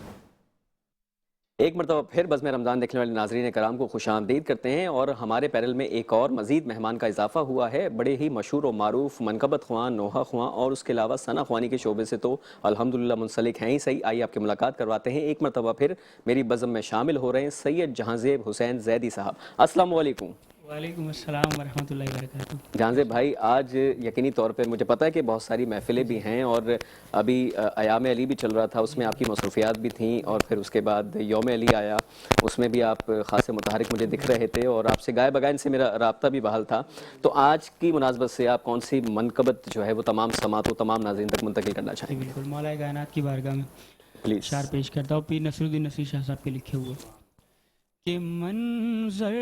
ایک مرتبہ پھر بزم رمضان دیکھنے والے ناظرین کرام کو خوش آمدید کرتے ہیں، اور ہمارے پیرل میں ایک اور مزید مہمان کا اضافہ ہوا ہے. بڑے ہی مشہور و معروف منقبت خواں، نوحہ خواں اور اس کے علاوہ ثنا خوانی کے شعبے سے تو الحمدللہ منسلک ہیں ہی صحیح. آئیے آپ کی ملاقات کرواتے ہیں. ایک مرتبہ پھر میری بزم میں شامل ہو رہے ہیں سید جہانزیب حسین زیدی صاحب. السلام علیکم. وعلیکم السلام ورحمۃ اللہ وبرکاتہ. جہانزیب بھائی آج یقینی طور پہ مجھے پتہ ہے کہ بہت ساری محفلیں بھی ہیں، اور ابھی ایام علی بھی چل رہا تھا، اس میں آپ کی مصروفیات بھی تھیں، اور پھر اس کے بعد یوم علی آیا، اس میں بھی آپ خاص متحرک مجھے دکھ رہے تھے، اور آپ سے گائے بگائن سے میرا رابطہ بھی بحال تھا. تو آج کی مناسبت سے آپ کون سی منقبت جو ہے وہ تمام سماعتوں تمام ناظرین تک منتقل کرنا چاہیں گے؟ بالکل مولا کائنات کی بارگاہ میں پلیز اشعار پیش کرتا ہوں پیر نصر الدین نصیر شاہ صاحب کے لکھے ہوئے کہ منظر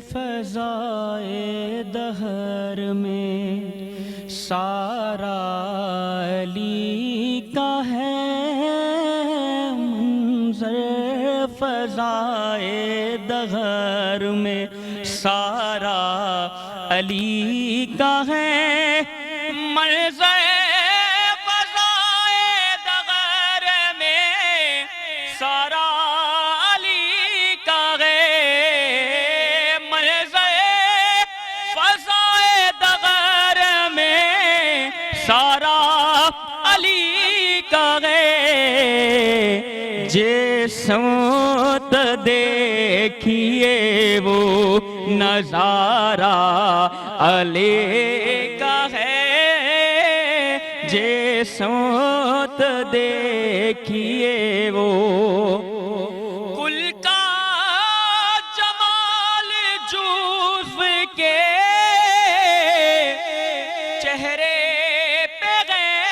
فضائے دہر میں سارا علی کا ہے، منظر فضائے دہر میں سارا علی کا ہے، منظر سمت دیکھیے وہ نظارہ علی کا ہے، جے سمت دیکھیے وہ کل کا جمال جوز کے چہرے پہ غیر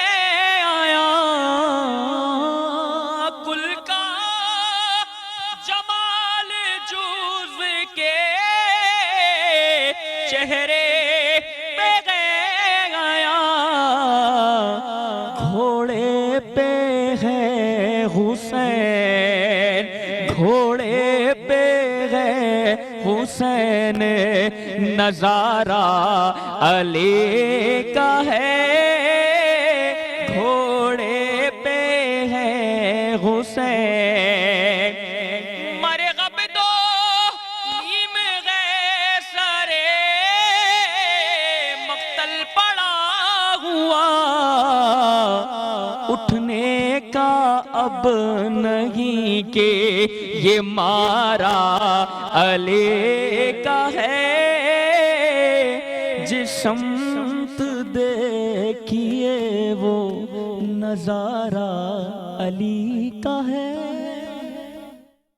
پہ ہے حسین، گھوڑے پہ ہے حسین، نظارہ علی کا ہے، گھوڑے پہ ہے حسین، مرغب دو نیم گئے سرے مقتل پڑا ہوا، اٹھنے کا اب نہیں کہ یہ مارا علی کا ہے، جس سمت دیکھیے وہ نظارہ علی کا ہے۔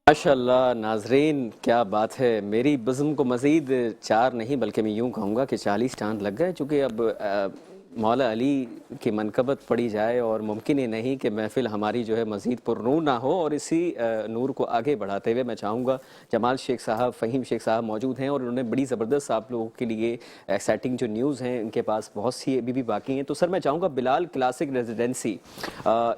ماشاءاللہ ناظرین کیا بات ہے، میری بزم کو مزید 4 نہیں بلکہ میں یوں کہوں گا کہ 40 چاند لگ گئے، چونکہ اب مولا علی کی منقبت پڑھی جائے اور ممکن ہی نہیں کہ محفل ہماری جو ہے مزید پرنور نہ ہو، اور اسی نور کو آگے بڑھاتے ہوئے میں چاہوں گا جمال شیخ صاحب، فہیم شیخ صاحب موجود ہیں اور انہوں نے بڑی زبردست آپ لوگوں کے لیے ایکسائٹنگ جو نیوز ہیں ان کے پاس بہت سی ابھی بھی باقی ہیں۔ تو سر میں چاہوں گا بلال کلاسک ریزیڈنسی،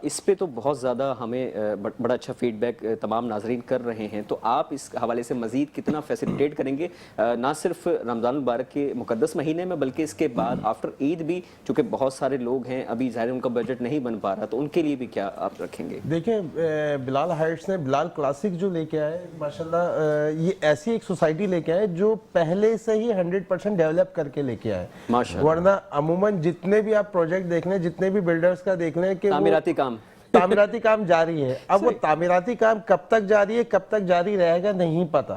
اس پہ تو بہت زیادہ ہمیں بڑا اچھا فیڈ بیک تمام ناظرین کر رہے ہیں، تو آپ اس حوالے سے مزید کتنا فیسیلیٹیٹ کریں گے نہ صرف رمضان المبارک کے مقدس مہینے میں بلکہ اس کے بعد آفٹر عید بھی، چونکہ بہت سارے لوگ ہیں ابھی ظاہر ان کا بجٹ نہیں بن پا رہا، تو ان کے لیے بھی کیا آپ رکھیں گے؟ دیکھیں بلال ہائٹس نے بلال کلاسک جو لے کے آئے ماشاءاللہ، یہ ایسی ایک سوسائٹی لے کے آئے جو پہلے سے ہی 100% ڈیولپ کر کے لے کے آئے، ورنہ عموماً جتنے بھی آپ پروجیکٹ دیکھ لیں، جتنے بھی بلڈرز کا دیکھ لیں کہ تعمیراتی کام جاری ہے، اب وہ تعمیراتی کام کب تک جاری ہے، کب تک جاری رہے گا نہیں پتا،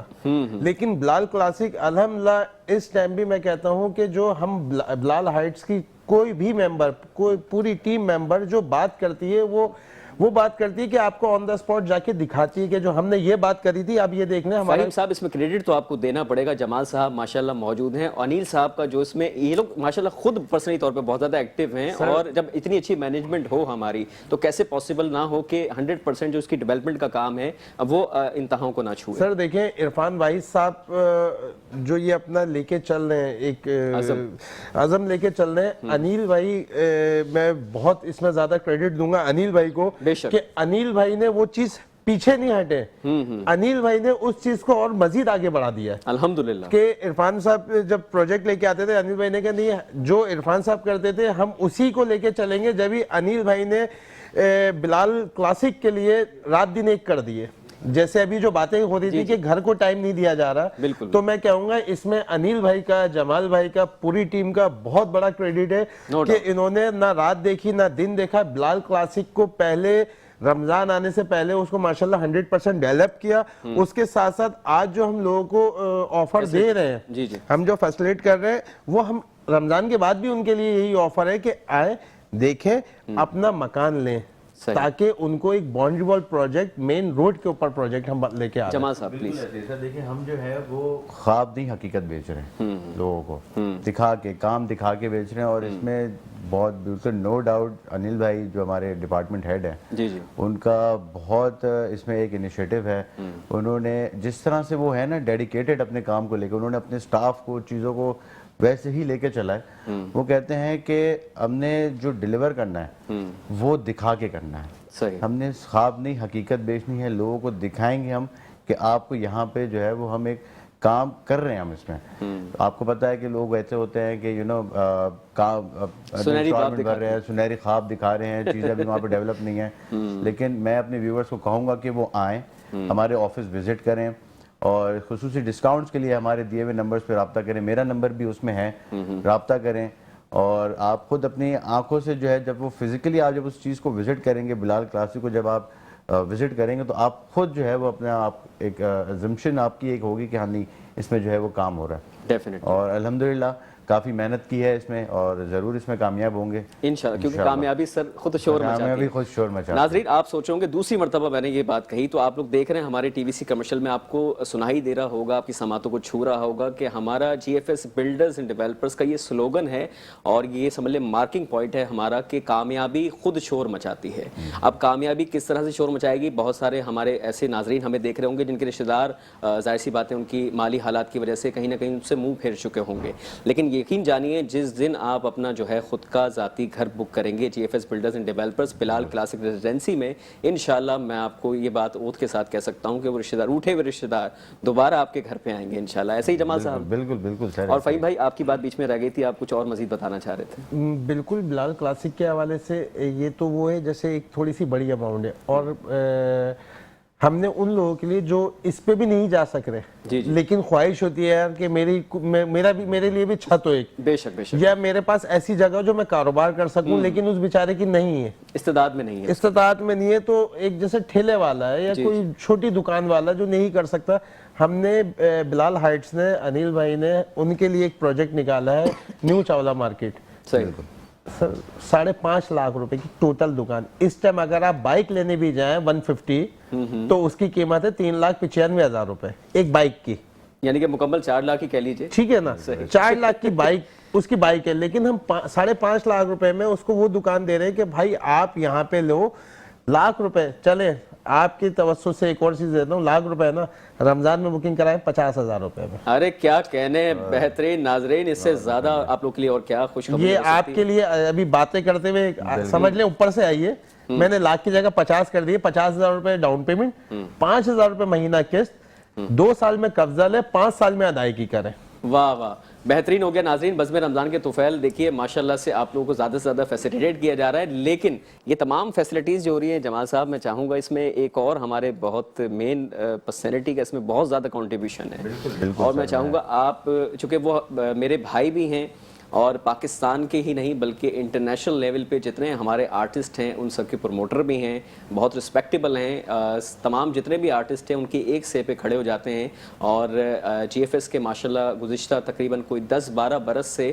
لیکن بلال کلاسک الحمدللہ اس ٹائم بھی میں کہتا ہوں کہ جو ہم بلال ہائٹس کی کوئی بھی ممبر، کوئی پوری ٹیم ممبر جو بات کرتی ہے وہ بات کرتی ہے کہ آپ کو آن دا اسپاٹ جا کے دکھاتی ہے کہ جو ہم نے یہ بات کری تھی اب یہ دیکھ لیں ہمارے۔ فہیم صاحب اس میں کریڈٹ تو آپ کو دینا پڑے گا، جمال صاحب ماشاءاللہ موجود ہیں، انیل صاحب کا جو اس میں، یہ لوگ ماشاءاللہ خود پرسنلی طور پہ بہت زیادہ ایکٹیو ہیں، اور جب اتنی اچھی مینجمنٹ ہو ہماری تو کیسے پاسبل نہ ہو کہ 100% جو اس کی ڈیولپمنٹ کا کام ہے وہ انتہاؤں کو نہ چھوئے۔ سر دیکھیں عرفان بھائی صاحب جو یہ اپنا لے کے چل رہے ہیں، ایک عزم لے کے چل رہے ہیں، انیل بھائی میں بہت اس میں زیادہ کریڈٹ دوں گا انیل بھائی کو کہ انیل بھائی نے وہ چیز پیچھے نہیں ہٹے، انیل بھائی نے اس چیز کو اور مزید آگے بڑھا دیا الحمدللہ، کہ عرفان صاحب جب پروجیکٹ لے کے آتے تھے انیل بھائی نے کہا نہیں جو عرفان صاحب کرتے تھے ہم اسی کو لے کے چلیں گے، جب ہی انیل بھائی نے بلال کلاسک کے لیے رات دن ایک کر دیے، جیسے ابھی جو باتیں ہو رہی تھی کہ گھر کو ٹائم نہیں دیا جا رہا، تو میں کہوں گا اس میں انیل بھائی کا، جمال بھائی کا، پوری ٹیم کا بہت بڑا کریڈٹ ہے کہ انہوں نے نہ رات دیکھی نہ دن دیکھا، بلال کلاسک کو پہلے رمضان آنے سے پہلے اس کو ماشاءاللہ 100% ڈیولپ کیا، اس کے ساتھ ساتھ آج جو ہم لوگوں کو آفر دے رہے ہیں، ہم جو فیسلیٹ کر رہے ہیں وہ ہم رمضان کے بعد بھی ان کے لیے یہی آفر ہے کہ آئیں دیکھیں اپنا مکان لیں، تاکہ ان کو ایک باؤنڈری وال پروجیکٹ مین روڈ کے اوپر پروجیکٹ ہم لے کے آ رہے ہیں۔ جمال صاحب پلیز۔ دیکھیں ہم جو ہے وہ خواب نہیں حقیقت بیچ رہے ہیں، لوگوں کو دکھا کے، کام دکھا کے بیچ رہے ہیں، اور اس میں بہت بالکل نو ڈاؤٹ انیل بھائی جو ہمارے ڈپارٹمنٹ ہیڈ ہیں ان کا بہت اس میں ایک انیشیٹو ہے، انہوں نے جس طرح سے وہ ہے نا ڈیڈیکیٹڈ اپنے کام کو لے کے، انہوں نے اپنے سٹاف کو چیزوں کو ویسے ہی لے کے چلا ہے، وہ کہتے ہیں کہ ہم نے جو ڈیلیور کرنا ہے وہ دکھا کے کرنا ہے، ہم نے خواب نہیں حقیقت بیچنی ہے، لوگوں کو دکھائیں گے ہم کہ آپ کو یہاں پہ جو ہے وہ ہم ایک کام کر رہے ہیں ہم اس میں۔ آپ کو پتا ہے کہ لوگ ایسے ہوتے ہیں کہ کر رہے ہیں، سنہری خواب دکھا رہے ہیں، چیزیں ابھی وہاں پہ ڈیولپ نہیں ہیں، لیکن میں اپنے ویورز کو کہوں گا کہ وہ آئیں، ہمارے آفس وزٹ کریں، اور خصوصی ڈسکاؤنٹس کے لیے ہمارے دیے ہوئے نمبرز پہ رابطہ کریں، میرا نمبر بھی اس میں ہے، رابطہ کریں، اور آپ خود اپنی آنکھوں سے جو ہے جب وہ فزیکلی آپ جب اس چیز کو وزٹ کریں گے، بلال کلاسک کو جب آپ وزٹ کریں گے تو آپ خود جو ہے وہ اپنا آپ ایک ازمپشن آپ کی ایک ہوگی کہ ہاں نہیں اس میں جو ہے وہ کام ہو رہا ہے ڈیفینیٹلی، اور الحمدللہ کافی محنت کی ہے اس میں، اور ضرور اس میں کامیاب ہوں گے انشاءاللہ، کیونکہ کامیابی سر خود شور مچاتی ہے۔ ناظرین آپ سوچو گے دوسری مرتبہ میں نے یہ بات کہی، تو آپ لوگ دیکھ رہے ہیں ہمارے ٹی وی سی کمرشل میں آپ کو سنائی دے رہا ہوگا، آپ کی سماعتوں کو چھو رہا ہوگا کہ ہمارا G F S builders and developers کا یہ سلوگن ہے، اور یہ سمجھ لیں مارکنگ پوائنٹ ہے ہمارا کہ کامیابی خود شور مچاتی ہے۔ اب کامیابی کس طرح سے شور مچائے گی؟ بہت سارے ہمارے ایسے ناظرین ہمیں دیکھ رہے ہوں گے جن کے رشتہ دار ظاہر سی بات ہے ان کی مالی حالات کی وجہ سے کہیں نہ کہیں ان سے منہ پھیر چکے ہوں گے، لیکن یقین جانیے جس دن آپ اپنا جو ہے خود کا ذاتی گھر بک کریں گے GFS builders and developers Bilal classic residency میں، انشاءاللہ میں آپ کو یہ بات اوت کے ساتھ کہہ سکتا ہوں کہ وہ رشتہ دار، اٹھے ہوئے رشتہ دار دوبارہ آپ کے گھر پہ آئیں گے انشاءاللہ. ایسے ہی جمال صاحب؟ بالکل بالکل سر. اور فہیم بھائی آپ کی بات بیچ میں رہ گئی تھی، آپ کچھ اور مزید بتانا چاہ رہے تھے. بالکل بلال کلاسک کے حوالے سے یہ تو وہ ہے جیسے ایک تھوڑی سی بڑی اماؤنٹ ہے، اور ہم نے ان لوگوں کے لیے جو اس پہ بھی نہیں جا سک رہے لیکن خواہش ہوتی ہے یار کہ میرے لیے بھی چھت ہو ایک، بے شک بے شک، یا میرے پاس ایسی جگہ جو میں کاروبار کر سکوں، لیکن اس بیچارے کی نہیں ہے، استعداد میں نہیں ہے. استطاعت میں نہیں ہے. تو ایک جیسے ٹھیلے والا ہے یا کوئی چھوٹی دکان والا جو نہیں کر سکتا، ہم نے بلال ہائٹس نے، انیل بھائی نے ان کے لیے ایک پروجیکٹ نکالا ہے، نیو چاولہ مارکیٹ. صحیح. سر 5.5 لاکھ روپے کی ٹوٹل دکان. اس ٹائم اگر آپ بائک لینے بھی جائیں 150 تو اس کی قیمت ہے 3,95,000 روپے ایک بائک کی، یعنی کہ مکمل 4 لاکھ کی کہہ لیجئے. ٹھیک ہے نا، 4 لاکھ کی بائک اس کی بائک ہے، لیکن ہم 5.5 لاکھ روپے میں اس کو وہ دکان دے رہے ہیں کہ بھائی آپ یہاں پہ لو. لاکھ روپے چلیں آپ کی توسط سے ایک اور چیز دیتا ہوں، لاکھ روپے نا رمضان میں بکنگ کرائیں 50,000 روپے میں. ارے کیا کہنے بہترین ناظرین، اس سے زیادہ آپ لوگ کے لیے اور کیا خوشخبری. یہ آپ کے لیے ابھی باتیں کرتے ہوئے سمجھ لیں اوپر سے آئیے، میں نے لاکھ کی جگہ 50 کر دیے. 50,000 روپے ڈاؤن پیمنٹ، 5,000 روپے مہینہ قسط، 2 سال میں قبضہ لے، 5 سال میں ادائیگی کریں. واہ واہ، بہترین ہو گیا. ناظرین بزم رمضان کے طفیل دیکھیے ماشاءاللہ سے آپ لوگوں کو زیادہ سے زیادہ فیسیلیٹیٹ کیا جا رہا ہے، لیکن یہ تمام فیسلٹیز جو ہو رہی ہیں جمال صاحب، میں چاہوں گا اس میں ایک اور ہمارے بہت مین پرسنالٹی کا اس میں بہت زیادہ کنٹریبیوشن ہے. اور میں چاہوں گا آپ، چونکہ وہ میرے بھائی بھی ہیں اور پاکستان کے ہی نہیں بلکہ انٹرنیشنل لیول پہ جتنے ہمارے آرٹسٹ ہیں ان سب کے پروموٹر بھی ہیں، بہت رسپیکٹیبل ہیں. تمام جتنے بھی آرٹسٹ ہیں ان کی ایک سے پہ کھڑے ہو جاتے ہیں، اور GFS کے ماشاءاللہ گزشتہ تقریباً کوئی 10-12 برس سے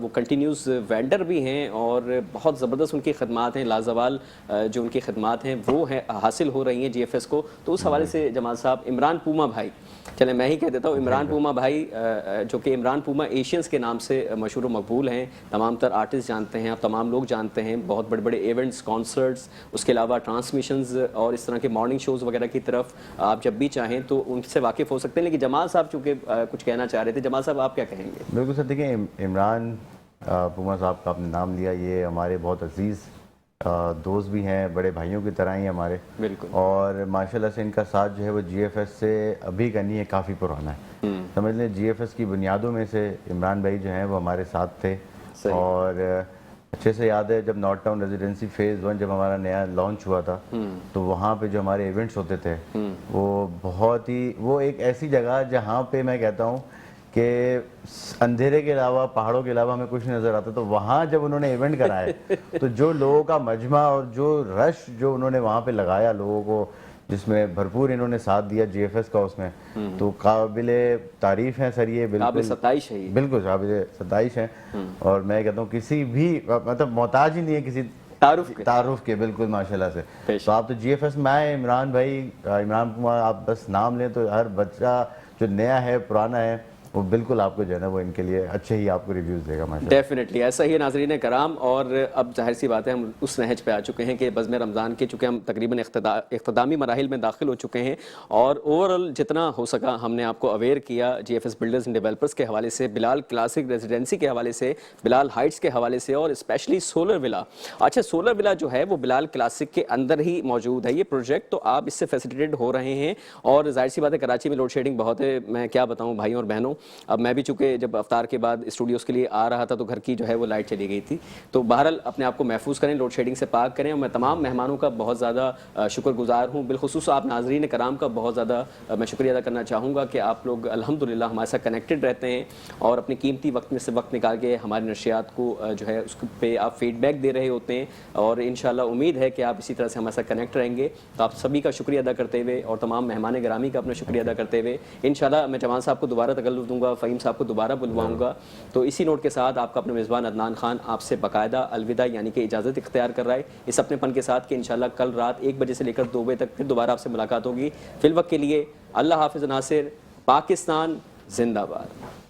وہ کنٹینیوز وینڈر بھی ہیں، اور بہت زبردست ان کی خدمات ہیں، لازوال جو ان کی خدمات ہیں وہ ہیں حاصل ہو رہی ہیں GFS کو. تو اس حوالے سے جمال صاحب، عمران پوما بھائی، چلیں میں ہی کہہ دیتا ہوں، عمران پوما بھائی جو کہ عمران پوما ایشینز کے نام سے مشہور و مقبول ہیں، تمام تر آرٹسٹ جانتے ہیں، آپ تمام لوگ جانتے ہیں، بہت بڑے بڑے ایونٹس، کانسرٹس، اس کے علاوہ ٹرانسمیشنز اور اس طرح کے مارننگ شوز وغیرہ کی طرف آپ جب بھی چاہیں تو ان سے واقف ہو سکتے ہیں. لیکن جمال صاحب چونکہ کچھ کہنا چاہ رہے تھے، جمال صاحب آپ کیا کہیں گے؟ بالکل سر، دیکھیں عمران پوما صاحب کا آپ نے نام لیا، یہ ہمارے بہت عزیز دوست بھی ہیں، بڑے بھائیوں کی طرح ہی ہمارے. بالکل. اور ماشاءاللہ سے ان کا ساتھ جو ہے وہ GFS سے ابھی کا نہیں ہے، کافی پرانا ہے. سمجھ لیں GFS کی بنیادوں میں سے عمران بھائی جو ہیں وہ ہمارے ساتھ تھے. اور اچھے سے یاد ہے جب نارتھ ٹاؤن ریزیڈنسی فیز 1 جب ہمارا نیا لانچ ہوا تھا تو وہاں پہ جو ہمارے ایونٹس ہوتے تھے وہ بہت ہی، وہ ایک ایسی جگہ جہاں پہ میں کہتا ہوں کہ اندھیرے کے علاوہ، پہاڑوں کے علاوہ ہمیں کچھ نہیں نظر آتا. تو وہاں جب انہوں نے ایونٹ کرائے تو جو لوگوں کا مجمع اور جو رش جو انہوں نے وہاں پہ لگایا لوگوں کو، جس میں بھرپور انہوں نے ساتھ دیا GFS کا، اس میں تو قابل تعریف ہیں سر. یہ بالکل ستائش ہے، بالکل قابل ستائش ہیں. اور میں کہتا ہوں کسی بھی مطلب محتاج ہی نہیں ہے کسی تعارف کے، بالکل ماشاءاللہ سے. تو آپ تو GFS میں آئے، عمران بھائی، عمران کمار، آپ بس نام لیں تو ہر بچہ جو نیا ہے پرانا ہے وہ بالکل آپ کو جو ہے نا وہ ان کے لیے اچھے ہی آپ کو ریویوز دے گا ماشاءاللہ. ڈیفینیٹلی ایسا ہی ہے ناظرین کرام. اور اب ظاہر سی بات ہے ہم اس نہج پہ آ چکے ہیں کہ بزم رمضان کے چونکہ ہم تقریباً اختتامی مراحل میں داخل ہو چکے ہیں، اور اوورآل جتنا ہو سکا ہم نے آپ کو اویئر کیا GFS بلڈرز اینڈ ڈیولپرز کے حوالے سے، بلال کلاسک ریزیڈنسی کے حوالے سے، بلال ہائٹس کے حوالے سے، اور اسپیشلی سولر ولا. اچھا، سولر ولا جو ہے وہ بلال کلاسک کے اندر ہی موجود ہے یہ پروجیکٹ، تو آپ اس سے فیسیلیٹیڈ ہو رہے ہیں. اور ظاہر سی بات ہے کراچی میں لوڈ شیڈنگ بہت ہے، میں کیا بتاؤں بھائیوں اور بہنوں. اب میں بھی چونکہ جب افطار کے بعد اسٹوڈیوز کے لیے آ رہا تھا تو گھر کی جو ہے وہ لائٹ چلی گئی تھی. تو بہرحال اپنے آپ کو محفوظ کریں، لوڈ شیڈنگ سے پاک کریں. اور میں تمام مہمانوں کا بہت زیادہ شکر گزار ہوں، بالخصوص آپ ناظرین کرام کا بہت زیادہ میں شکریہ ادا کرنا چاہوں گا کہ آپ لوگ الحمدللہ ہمارے ساتھ کنیکٹڈ رہتے ہیں اور اپنے قیمتی وقت میں سے وقت نکال کے ہماری نشریات کو جو ہے اس پہ آپ فیڈ بیک دے رہے ہوتے ہیں. اور انشاءاللہ امید ہے کہ آپ اسی طرح سے ہمارے ساتھ کنیکٹ رہیں گے. تو آپ سبھی کا شکریہ ادا کرتے ہوئے اور تمام مہمان گرامی کا اپنا شکریہ ادا کرتے ہوئے انشاءاللہ میں جوان صاحب کو دوبارہ تکلف دوں گا، فہیم صاحب کو دوبارہ بلواؤں گا. تو اسی نوٹ کے ساتھ آپ کا اپنے میزبان عدنان خان آپ سے باقاعدہ الوداع یعنی کہ اجازت اختیار کر رہا ہے اس اپنے پن کے ساتھ کہ انشاءاللہ کل رات 1 بجے سے لے کر 2 بجے تک پھر دوبارہ آپ سے ملاقات ہوگی. فی الوقت کے لیے اللہ حافظ ناصر. پاکستان زندہ باد.